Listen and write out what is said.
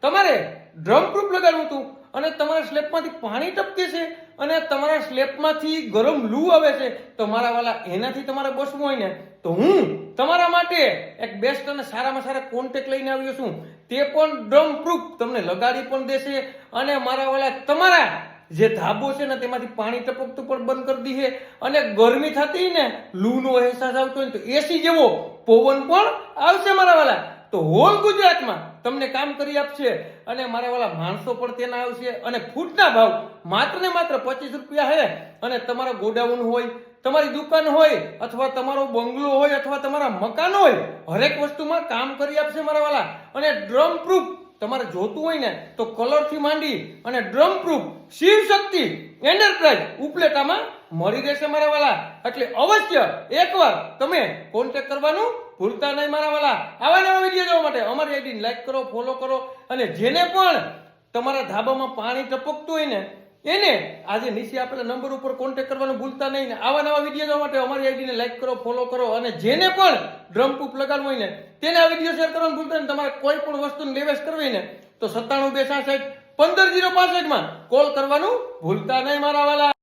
તમારે drum proof લગાડવું હતું અને તમારા સ્લેબમાંથી પાણી ટપકે છે અને તમારા સ્લેબમાંથી ગરમ લૂ આવે છે, તો મારા વાલા એનાથી તમારે બસવું હોય ને તો હું તમારા માટે એક બેસ્ટ અને સારામાં સારા કોન્ટેક્ટ લઈને આવ્યો છું. તે પણ ડ્રમ પ્રૂફ તમને લગાડી પણ દેશે અને મારા વાલા તમારા જે ધાબો છે ને તેમાંથી પાણી ટપકતું પણ બંધ કરી દીધે અને ગરમી થતી ને લૂનો અહેસાસ આવતો હોય તો એસી જેવો પવન પણ આવશે મારા વાલા. તો હોલ ગુજરાતમાં તમને કામ કરી આપશે અને મારા વાલા માણસો પણ તેના આવશે અને ફૂટના ભાવ માત્ર ને માત્ર 25 રૂપિયા હે. અને તમારા ગોડાઉન હોય, તમારી દુકાન હોય અથવા તમારો બંગલો હોય અથવા તમારા મકાન હોય, હરેક વસ્તુમાં કામ કરી આપશે મારા વાલા. અને ડ્રમ પ્રૂફ તમારે જોતું હોય ને તો કલરથી માંડી અને ડ્રમ પ્રૂફ શિવ શક્તિ એન્ટરપ્રાઇઝ ઉપલેટામાં મળી રહેશે મારા વાલા. એટલે અવશ્ય એકવાર તમે કોન્ટેક્ટ કરવાનું ભૂલતા નહીં મારા વાલા. આવા નવા વિડીયો જોવા માટે અમારી આઈડીને લાઈક કરો, ફોલો કરો અને જેને પણ તમારા ધાબામાં પાણી ટપકતું હોય ને એને આજે નીચે આપેલા નંબર ઉપર કોન્ટેક્ટ કરવાનું ભૂલતા નહીં. ને આવા નવા વિડીયો જોવા માટે અમારી આઈડીને લાઈક કરો, ફોલો કરો અને જેને પણ ડ્રમ પ્રૂફ લગાડવું હોય ને તેને આ વિડીયો શેર કરવાનું ભૂલતા નહીં. તમારે કોઈ પણ વસ્તુની લેવેશ કરવી ને તો 97 266 15 065 માં કોલ કરવાનું ભૂલતા નહીં મારા વાલા.